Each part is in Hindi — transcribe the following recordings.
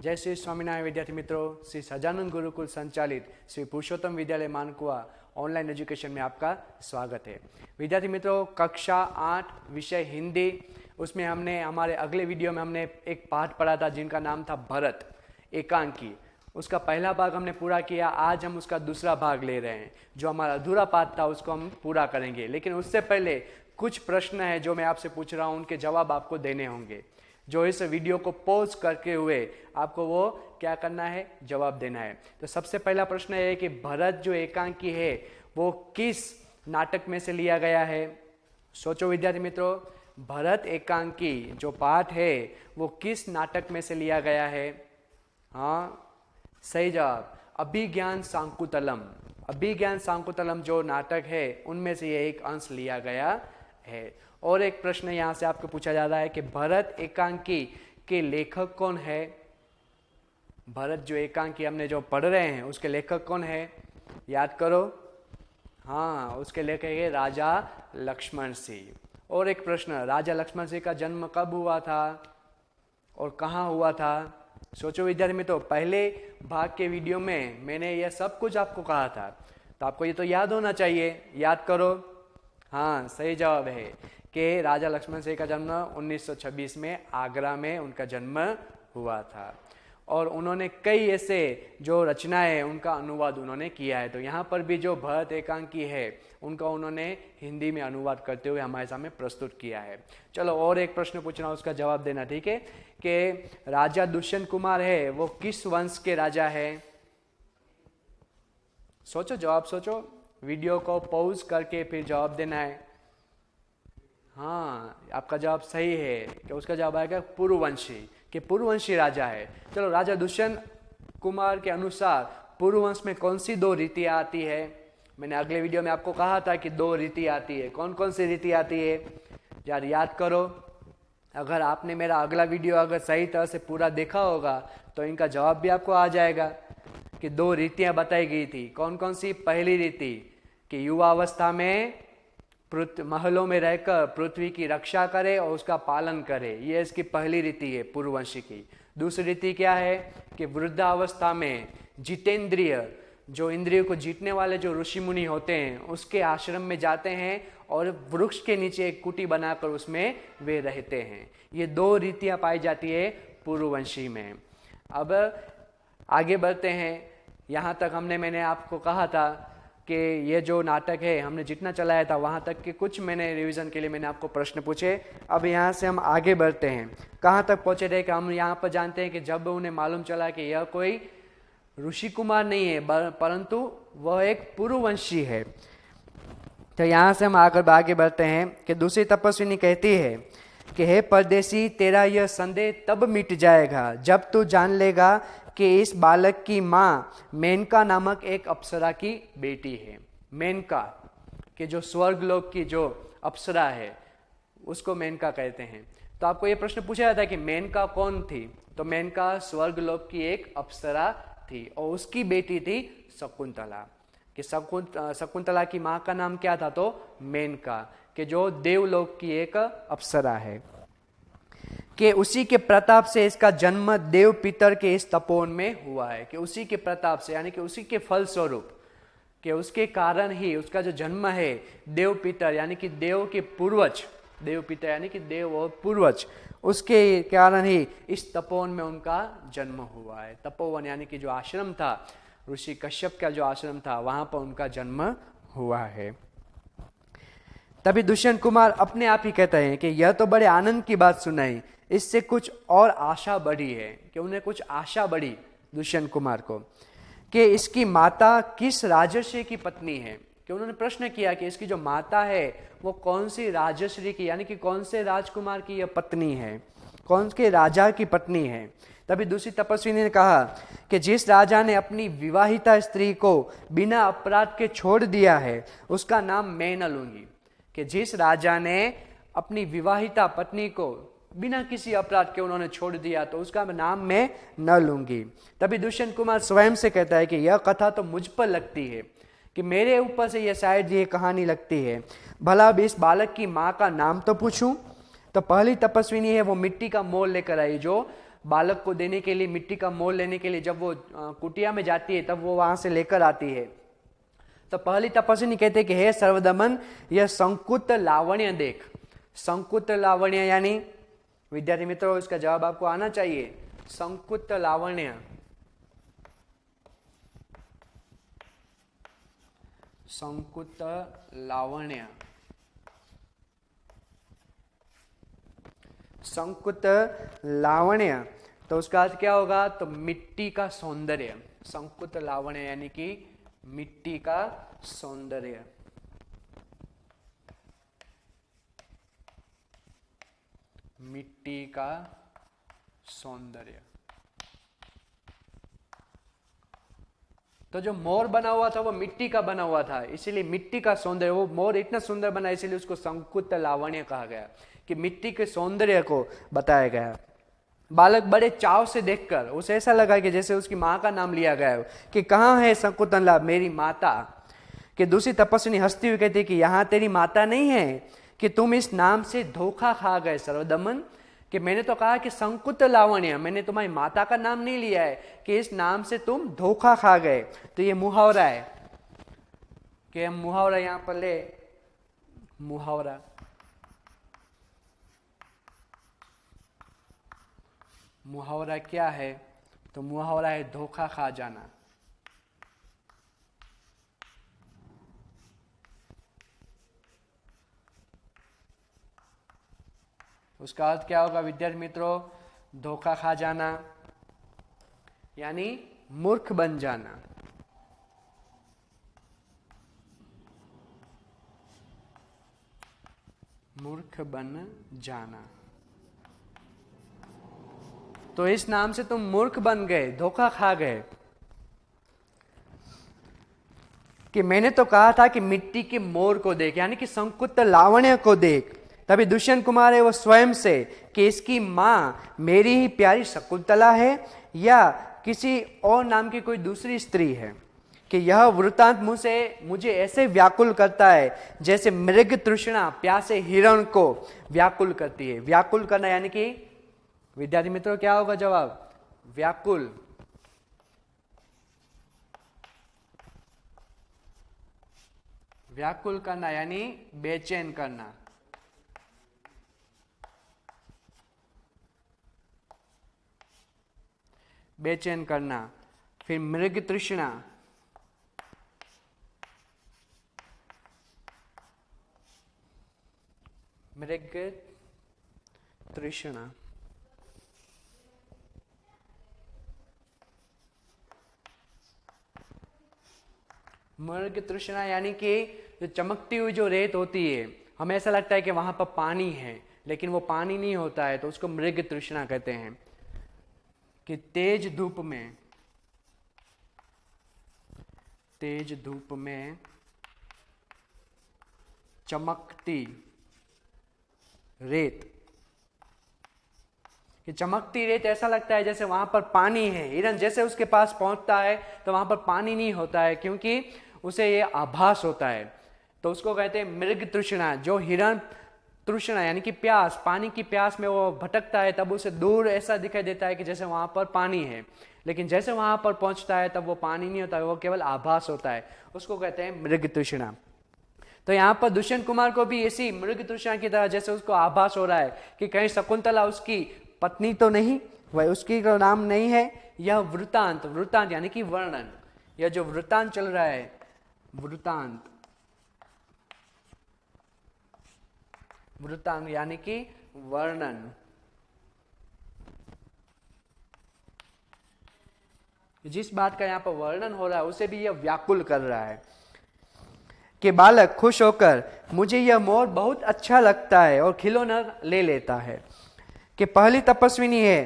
जय श्री स्वामीनारायण विद्यार्थी मित्रों, श्री सजानंद गुरुकुल संचालित श्री पुरुषोत्तम विद्यालय मानकुआ ऑनलाइन एजुकेशन में आपका स्वागत है। विद्यार्थी मित्रों, कक्षा 8 विषय हिंदी, उसमें हमने हमारे अगले वीडियो में हमने एक पाठ पढ़ा था जिनका नाम था भरत एकांकी। उसका पहला भाग हमने पूरा किया। आज हम उसका दूसरा भाग ले रहे हैं। जो हमारा अधूरा पाठ था उसको हम पूरा करेंगे, लेकिन उससे पहले कुछ प्रश्न है जो मैं आपसे पूछ रहा हूँ, उनके जवाब आपको देने होंगे। जो इस वीडियो को पॉज करके हुए आपको वो क्या करना है, जवाब देना है। तो सबसे पहला प्रश्न है कि भरत जो एकांकी है वो किस नाटक में से लिया गया है। सोचो विद्यार्थी मित्रों, भरत एकांकी जो पाठ है वो किस नाटक में से लिया गया है। हाँ, सही जवाब, अभिज्ञान शाकुंतलम। अभिज्ञान शाकुंतलम जो नाटक है उनमें से ये एक अंश लिया गया है। और एक प्रश्न यहाँ से आपको पूछा जा रहा है कि भरत एकांकी के लेखक कौन है। भरत जो एकांकी हमने जो पढ़ रहे हैं उसके लेखक कौन है, याद करो। हाँ, उसके लेखक है राजा लक्ष्मण सिंह। और एक प्रश्न, राजा लक्ष्मण सिंह का जन्म कब हुआ था और कहाँ हुआ था। सोचो विद्यार्थी मित्रों, पहले भाग के वीडियो में मैंने यह सब कुछ आपको कहा था, तो आपको ये तो याद होना चाहिए। याद करो। हाँ, सही जवाब है कि राजा लक्ष्मण सिंह का जन्म 1926 में आगरा में उनका जन्म हुआ था। और उन्होंने कई ऐसे जो रचनाएं हैं उनका अनुवाद उन्होंने किया है। तो यहाँ पर भी जो भरत एकांकी है उनका उन्होंने हिंदी में अनुवाद करते हुए हमारे सामने प्रस्तुत किया है। चलो और एक प्रश्न पूछना, उसका जवाब देना, ठीक है। कि राजा दुष्यंत कुमार है वो किस वंश के राजा है। सोचो, जवाब सोचो, वीडियो को पॉज करके फिर जवाब देना है। हाँ, आपका जवाब सही है कि उसका जवाब आएगा पुरुवंशी, कि पुरुवंशी राजा है। चलो, राजा दुष्यंत कुमार के अनुसार पुरुवंश में कौन सी 2 रीतियां आती है। मैंने अगले वीडियो में आपको कहा था कि 2 रीति आती है। कौन कौन सी रीति आती है यार, याद करो। अगर आपने मेरा अगला वीडियो अगर सही तरह से पूरा देखा होगा तो इनका जवाब भी आपको आ जाएगा कि 2 रीतियां बताई गई थी। कौन कौन सी। पहली रीति कि युवावस्था में महलों में रहकर पृथ्वी की रक्षा करे और उसका पालन करे, ये इसकी पहली रीति है पुरुवंशी की। दूसरी रीति क्या है कि वृद्धावस्था में जितेंद्रिय, जो इंद्रियों को जीतने वाले जो ऋषि मुनि होते हैं उसके आश्रम में जाते हैं और वृक्ष के नीचे एक कुटी बनाकर उसमें वे रहते हैं। ये 2 रीतियां पाई जाती है पुरुवंशी में। अब आगे बढ़ते हैं। यहाँ तक मैंने आपको कहा था कि ये जो नाटक है हमने जितना चलाया था वहाँ तक के कुछ मैंने रिवीजन के लिए मैंने आपको प्रश्न पूछे। अब यहाँ से हम आगे बढ़ते हैं। कहाँ तक पहुँचे थे कि हम यहाँ पर जानते हैं कि जब उन्हें मालूम चला कि यह कोई ऋषि कुमार नहीं है परंतु वह एक पुरुवंशी है, तो यहाँ से हम आगे बढ़ते हैं कि दूसरी तपस्विनी कहती है कि हे परदेसी, तेरा यह संदेह तब मिट जाएगा जब तू जान लेगा कि इस बालक की माँ मेनका नामक एक अप्सरा की बेटी है। मेनका के जो स्वर्गलोक की जो अप्सरा है उसको मेनका कहते हैं। तो आपको ये प्रश्न पूछा जाता है कि मेनका कौन थी, तो मेनका स्वर्गलोक की एक अप्सरा थी और उसकी बेटी थी शकुंतला। कि शकुंतला की माँ का नाम क्या था, तो मेनका, कि जो देवलोक की एक अप्सरा है। कि उसी के प्रताप से इसका जन्म देव पितर के इस तपोवन में हुआ है। कि उसी के प्रताप से यानी कि उसी के फल स्वरूप, कि उसके कारण ही उसका जो जन्म है देव पितर यानी कि देव के पूर्वज, देव पितर यानी कि देव और पूर्वज, उसके कारण ही इस तपोवन में उनका जन्म हुआ है। तपोवन यानी कि जो आश्रम था, ऋषि कश्यप का जो आश्रम था, वहां पर उनका जन्म हुआ है। तभी दुष्यंत कुमार अपने आप ही कहते हैं कि यह तो बड़े आनंद की बात सुनाई, इससे कुछ और आशा बढ़ी है। कि उन्हें कुछ आशा बढ़ी दुष्यंत कुमार को कि इसकी माता किस राजर्षि की पत्नी है। कि उन्होंने प्रश्न किया कि इसकी जो माता है वो कौन सी राजर्षि की यानी कि कौन से राजकुमार की यह पत्नी है, कौन के राजा की पत्नी है। तभी दूसरी तपस्विनी ने कहा कि जिस राजा ने अपनी विवाहिता स्त्री को बिना अपराध के छोड़ दिया है उसका नाम मैं न लूंगी। कि जिस राजा ने अपनी विवाहिता पत्नी को बिना किसी अपराध के उन्होंने छोड़ दिया तो उसका नाम मैं न लूंगी। तभी दुष्यंत कुमार स्वयं से कहता है कि यह कथा तो मुझ पर लगती है, कि मेरे ऊपर से यह शायद ये कहानी लगती है। भला अब इस बालक की माँ का नाम तो पूछूं। तो पहली तपस्विनी है वो मिट्टी का मोल लेकर आई जो बालक को देने के लिए, मिट्टी का मोल लेने के लिए जब वो कुटिया में जाती है तब वो वहां से लेकर आती है। तो पहली तपस्विनी कहते हैं कि हे सर्वदमन, यह संकुत लावण्य देख। संकुत लावण्य यानी, विद्यार्थी मित्रों इसका जवाब आपको आना चाहिए, संकुत लावण्य। संकुत लावण्य, संकुत लावण्य, तो उसका अर्थ क्या होगा? तो मिट्टी का सौंदर्य। संकुत लावण्य यानी कि मिट्टी का सौंदर्य। मिट्टी का सौंदर्य। तो जो मोर बना हुआ था वो मिट्टी का बना हुआ था, इसीलिए मिट्टी का सौंदर्य, वो मोर इतना सुंदर बना इसीलिए उसको संकुत लावण्य कहा गया, कि मिट्टी के सौंदर्य को बताया गया। बालक बड़े चाव से देखकर उसे ऐसा लगा कि जैसे उसकी माँ का नाम लिया गया है, कि कहाँ है संकुतन लाभ, मेरी माता। कि दूसरी तपस्विनी हंसती हुई कहती कि यहाँ तेरी माता नहीं है, कि तुम इस नाम से धोखा खा गए सर्वदमन। कि मैंने तो कहा कि संकुत लावण्य, मैंने तुम्हारी माता का नाम नहीं लिया है, कि इस नाम से तुम धोखा खा गए। तो ये मुहावरा है, कि हम मुहावरा यहां पर ले, मुहावरा। मुहावरा क्या है? तो मुहावरा है धोखा खा जाना। उसका अर्थ क्या होगा विद्यार्थी मित्रों? धोखा खा जाना यानी मूर्ख बन जाना। मूर्ख बन जाना। तो इस नाम से तुम मूर्ख बन गए, धोखा खा गए। कि मैंने तो कहा था कि मिट्टी के मोर को देख, यानी कि संकुत लावण्य को देख। तभी दुष्यंत कुमार है वो स्वयं से कि इसकी माँ मेरी ही प्यारी शकुंतला है या किसी और नाम की कोई दूसरी स्त्री है। कि यह वृतांत मुझे ऐसे व्याकुल करता है जैसे मृग तृष्णा प्यासे हिरण को व्याकुल करती है। व्याकुल करना यानी कि विद्यार्थी मित्रों क्या होगा जवाब? व्याकुल। व्याकुल करना यानी बेचैन करना। बेचैन करना। फिर मृग तृष्णा, मृग तृष्णा। मृग तृष्णा यानी कि जो चमकती हुई जो रेत होती है, हमें ऐसा लगता है कि वहां पर पानी है, लेकिन वो पानी नहीं होता है, तो उसको मृग तृष्णा कहते हैं। कि तेज धूप में चमकती रेत। कि चमकती रेत ऐसा लगता है जैसे वहां पर पानी है। हिरण जैसे उसके पास पहुंचता है तो वहां पर पानी नहीं होता है, क्योंकि उसे ये आभास होता है। तो उसको कहते हैं मृग तृष्णा। जो हिरण तृष्णा यानी कि प्यास, पानी की प्यास में वो भटकता है, तब उसे दूर ऐसा दिखाई देता है कि जैसे वहां पर पानी है, लेकिन जैसे वहां पर पहुंचता है तब वो पानी नहीं होता है, वो केवल आभास होता है। उसको कहते हैं मृग तृष्णा। तो यहाँ पर दुष्यंत कुमार को भी ऐसी मृग तृष्णा की तरह जैसे उसको आभास हो रहा है कि कहीं शकुंतला उसकी पत्नी तो नहीं, वह उसकी का नाम नहीं है। यह वृतांत, वृतांत यानी कि वर्णन, यह जो वृतांत चल रहा है, वृतांत, वृतांत यानी कि वर्णन। जिस बात का यहाँ पर वर्णन हो रहा है उसे भी यह व्याकुल कर रहा है। कि बालक खुश होकर मुझे यह मोर बहुत अच्छा लगता है और खिलौना ले लेता है। कि पहली तपस्विनी है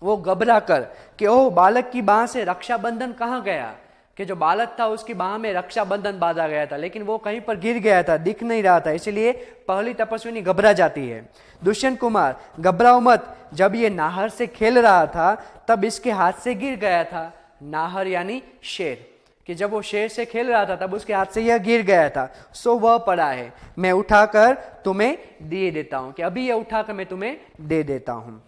वो घबरा कर कि ओह बालक की बाह से रक्षाबंधन कहाँ गया। कि जो बालक था उसकी बाह में रक्षाबंधन बांधा गया था, लेकिन वो कहीं पर गिर गया था, दिख नहीं रहा था, इसलिए पहली तपस्विनी घबरा जाती है। दुष्यंत कुमार घबराओ मत, जब ये नाहर से खेल रहा था तब इसके हाथ से गिर गया था। नाहर यानी शेर। कि जब वो शेर से खेल रहा था तब उसके हाथ से यह गिर गया था, सो वह पड़ा है, मैं उठाकर तुम्हें दे देता हूं। कि अभी यह उठाकर मैं तुम्हें दे देता हूं।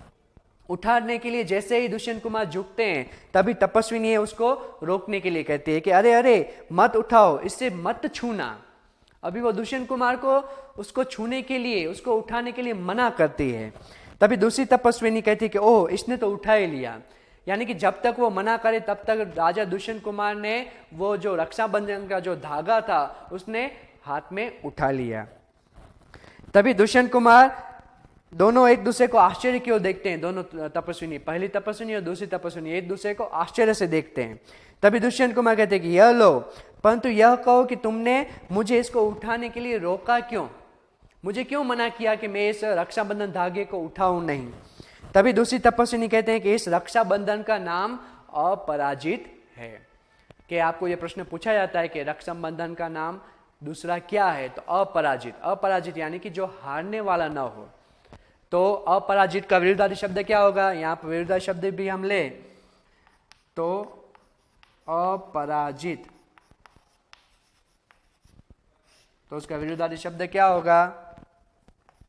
उठाने के लिए जैसे ही दुष्यंत कुमार झुकते हैं, तभी तपस्विनी है उसको रोकने के लिए कहती है कि अरे अरे मत उठाओ, इससे मत छूना। अभी वो दुष्यंत कुमार को उसको छूने के लिए, उसको उठाने के लिए मना करती है। तभी दूसरी तपस्विनी कहती है कि ओह, इसने तो उठा ही लिया। यानी कि जब तक वो मना करे तब तक राजा दुष्यंत कुमार ने वो जो रक्षाबंधन का जो धागा था उसने हाथ में उठा लिया। तभी दुष्यंत कुमार दोनों एक दूसरे को आश्चर्य की ओर देखते हैं। दोनों तपस्विनी, पहली तपस्विनी और दूसरी तपस्विनी, एक दूसरे को आश्चर्य से देखते हैं। तभी दुष्यंत कुमार कहते हैं कि यह लो, परंतु यह कहो कि तुमने मुझे इसको उठाने के लिए रोका क्यों? मुझे क्यों मना किया कि मैं इस रक्षाबंधन धागे को उठाऊं नहीं? तभी दूसरी तपस्विनी कहते हैं कि इस रक्षाबंधन का नाम अपराजित है। कि आपको यह प्रश्न पूछा जाता है कि रक्षाबंधन का नाम दूसरा क्या है, तो अपराजित। अपराजित यानी कि जो हारने वाला ना हो। तो अपराजित का विरुद्धार्थी शब्द क्या होगा? यहाँ पर विरुद्धार्थी शब्द भी हम ले तो अपराजित, तो उसका विरुद्धार्थी शब्द क्या होगा?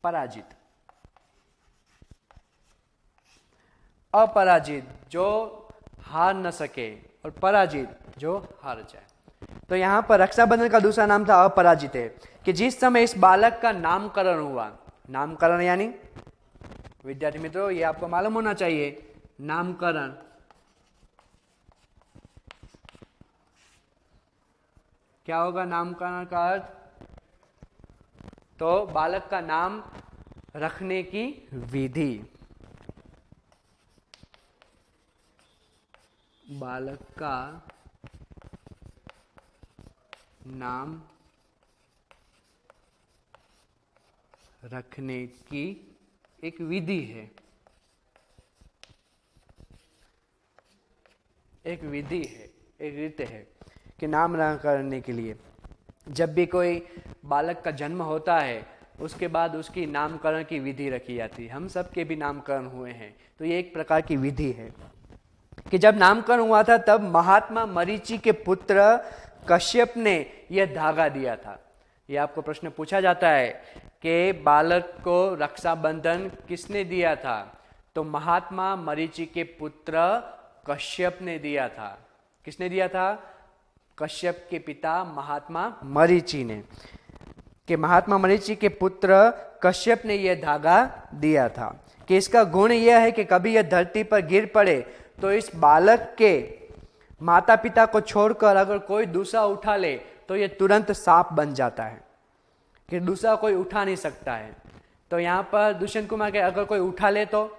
पराजित। अपराजित जो हार न सके और पराजित जो हार जाए। तो यहां पर रक्षाबंधन का दूसरा नाम था अपराजित है। कि जिस समय इस बालक का नामकरण हुआ, नामकरण यानी विद्यार्थी मित्रों ये आपको मालूम होना चाहिए, नामकरण क्या होगा? नामकरण का अर्थ तो बालक का नाम रखने की विधि। बालक का नाम रखने की एक विधि है, एक विधि है, एक रीत है कि नामकरण करने के लिए। जब भी कोई बालक का जन्म होता है उसके बाद उसकी नामकरण की विधि रखी जाती है। हम सबके भी नामकरण हुए हैं, तो ये एक प्रकार की विधि है। कि जब नामकरण हुआ था तब महात्मा मरीचि के पुत्र कश्यप ने यह धागा दिया था। यह आपको प्रश्न पूछा जाता है कि बालक को रक्षाबंधन किसने दिया था? तो महात्मा मरीचि के पुत्र कश्यप ने दिया था। किसने दिया था? कश्यप के पिता महात्मा मरीचि ने। कि महात्मा मरीचि के पुत्र कश्यप ने यह धागा दिया था। कि इसका गुण यह है कि कभी यह धरती पर गिर पड़े तो इस बालक के माता पिता को छोड़कर अगर कोई दूसरा उठा ले तो यह तुरंत सांप बन जाता है, कि दूसरा कोई उठा नहीं सकता है। तो यहाँ पर दुष्यंत कुमार के अगर कोई उठा ले तो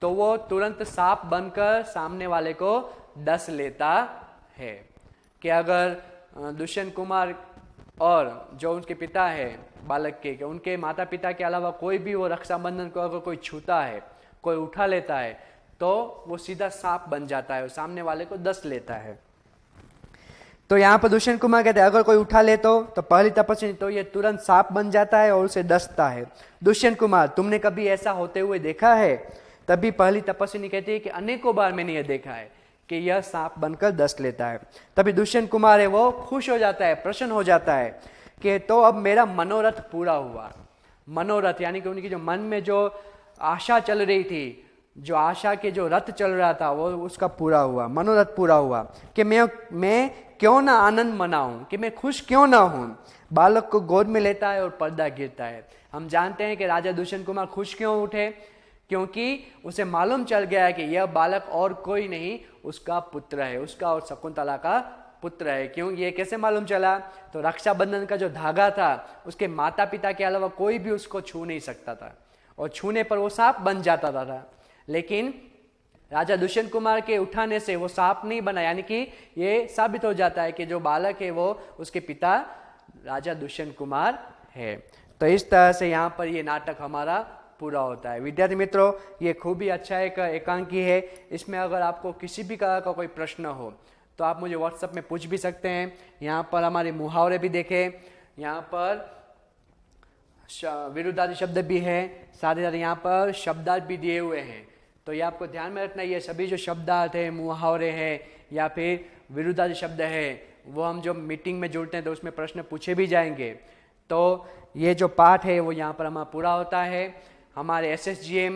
वो तुरंत सांप बनकर सामने वाले को डस लेता है। कि अगर दुष्यंत कुमार और जो उनके पिता है बालक के, उनके माता पिता के अलावा कोई भी वो रक्षाबंधन को अगर कोई छूता है, कोई उठा लेता है, तो वो सीधा सांप बन जाता है और सामने वाले को डस लेता है। तो यहाँ पर दुष्यंत कुमार कहते हैं अगर कोई उठा ले तो पहली तपस्वी तो ये तुरंत सांप बन जाता है और उसे डसता है। दुष्यंत कुमार, तुमने कभी ऐसा होते हुए देखा है? तभी पहली तपस्विनी कहती है कि अनेकों बार मैंने यह देखा है कि यह सांप बनकर डस लेता है। तभी दुष्यंत कुमार है वो खुश हो जाता है, प्रसन्न हो जाता है कि तो अब मेरा मनोरथ पूरा हुआ। मनोरथ यानी कि उनकी जो मन में जो आशा चल रही थी, जो आशा के जो रथ चल रहा था वो उसका पूरा हुआ, मनोरथ पूरा हुआ। कि मैं क्यों ना आनंद मनाऊं, कि मैं खुश क्यों ना हूं। बालक को गोद में लेता है और पर्दा गिरता है। हम जानते हैं कि राजा दुष्यंत कुमार खुश क्यों उठे, क्योंकि उसे मालूम चल गया है कि यह बालक और कोई नहीं उसका पुत्र है, उसका और शकुंतला का पुत्र है। क्यों? ये कैसे मालूम चला? तो रक्षाबंधन का जो धागा था उसके माता पिता के अलावा कोई भी उसको छू नहीं सकता था, और छूने पर वो सांप बन जाता था। लेकिन राजा दुष्यंत कुमार के उठाने से वो सांप नहीं बना, यानी कि ये साबित हो जाता है कि जो बालक है वो उसके पिता राजा दुष्यंत कुमार है। तो इस तरह से यहाँ पर ये नाटक हमारा पूरा होता है। विद्यार्थी मित्रों, ये खूब ही अच्छा एक एकांकी है। इसमें अगर आपको किसी भी तरह का कोई प्रश्न हो तो आप मुझे व्हाट्सएप में पूछ भी सकते हैं। यहाँ पर हमारे मुहावरे भी देखें, यहाँ पर विरुद्धार्थी शब्द भी है, साथ ही साथ यहाँ पर शब्दार्थ भी दिए हुए हैं। तो ये आपको ध्यान में रखना, ये सभी जो शब्दार्थ है, मुहावरे हैं या फिर विरुद्धार्थी शब्द है, वो हम जो मीटिंग में जुड़ते हैं तो उसमें प्रश्न पूछे भी जाएंगे। तो ये जो पाठ है वो यहाँ पर हमारा पूरा होता है। हमारे SSGM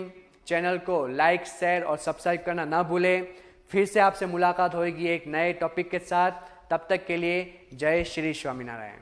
चैनल को लाइक, शेयर और सब्सक्राइब करना ना भूलें। फिर से आपसे मुलाकात होगी एक नए टॉपिक के साथ। तब तक के लिए जय श्री स्वामीनारायण।